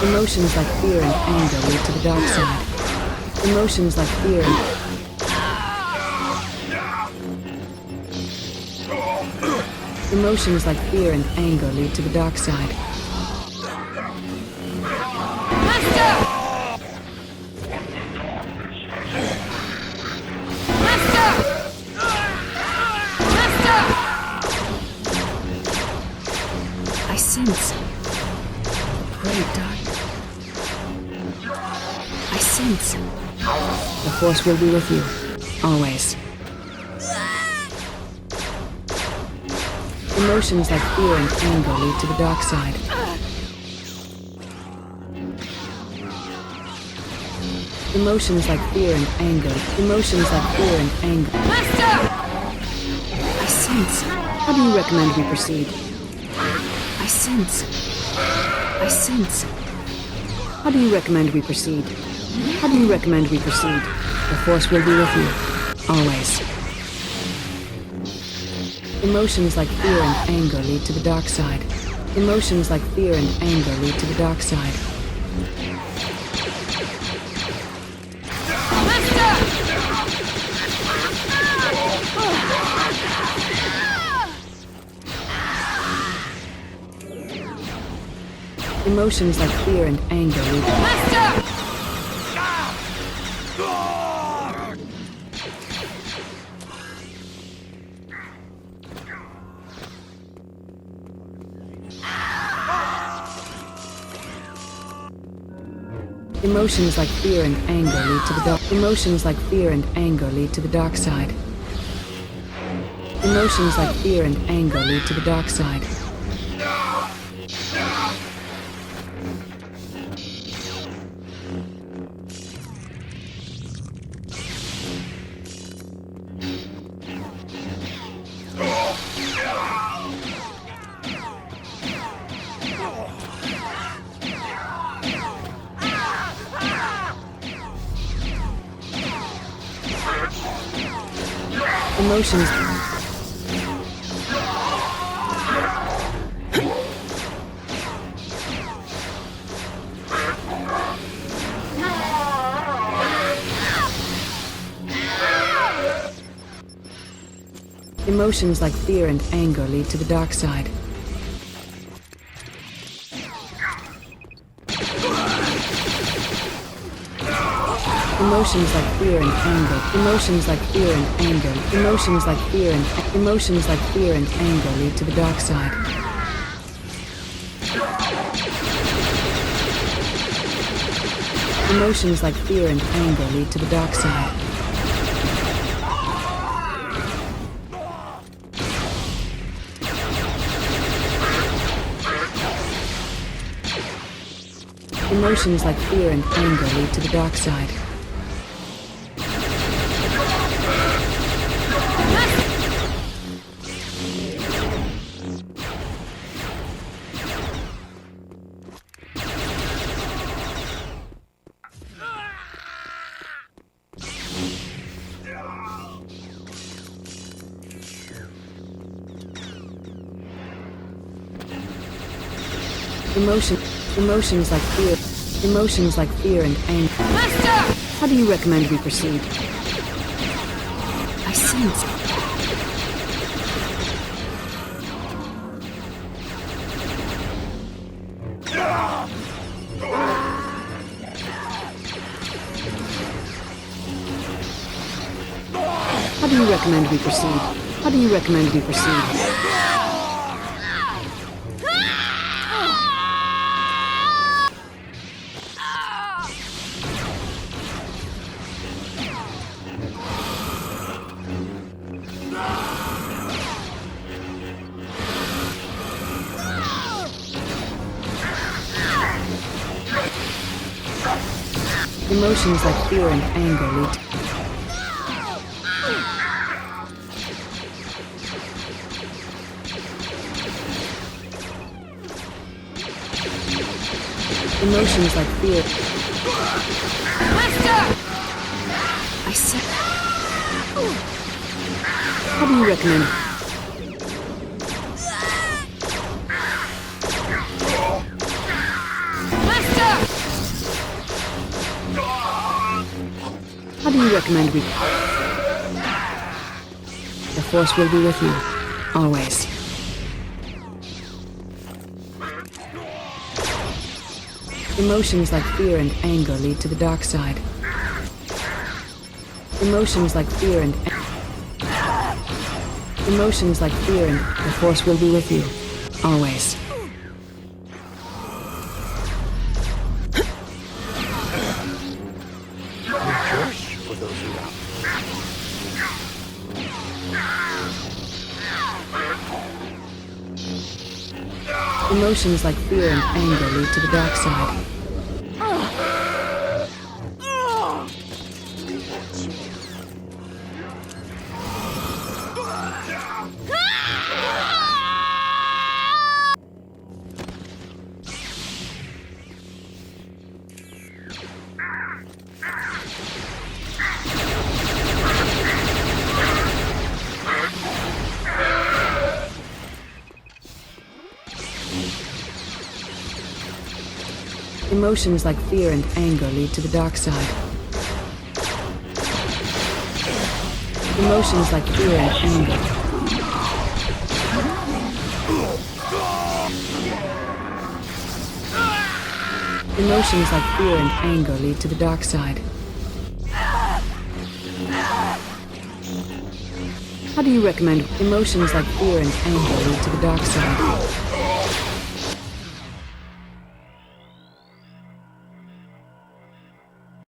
Emotions like fear and anger lead to the dark side. Emotions like fear and... Emotions like fear and anger lead to the dark side. I sense the great darkness. I sense the Force will be with you, always. Emotions like fear and anger lead to the dark side. Emotions like fear and anger. Emotions like fear and anger. I sense. How do you recommend we proceed? I sense. I sense. How do you recommend we proceed? How do you recommend we proceed? The Force will be with you, always. Emotions like fear and anger lead to the dark side. Emotions like fear and anger lead to the dark side. Emotions like fear and anger lead to the dark side. Emotions like fear and anger lead to the dark. Emotions like fear and anger lead to the dark side. Emotions like fear and anger lead to the dark side. Emotions. Emotions like fear and anger lead to the dark side. Emotions like fear and anger. Emotions like fear and anger. Emotions like fear and emotions like fear and anger lead to the dark side. Emotions like fear and anger lead to the dark side. Emotions like fear and anger lead to the dark side. Emotions like fear. Emotions like fear and anger. Master! How do you recommend we proceed? I sense. How do you recommend we proceed? How do you recommend we proceed? Emotions like fear and anger lead to Emotions like fear. I said. How do you recommend? How do you recommend we? The Force will be with you, always. Emotions like fear and anger lead to the dark side. Emotions like fear and emotions like fear and the Force will be with you, always. Rejoice for those who love. Emotions like fear and anger lead to the dark side. Emotions like fear and anger lead to the dark side. Emotions like fear and anger. Emotions like fear and anger lead to the dark side. How do you recommend emotions like fear and anger lead to the dark side?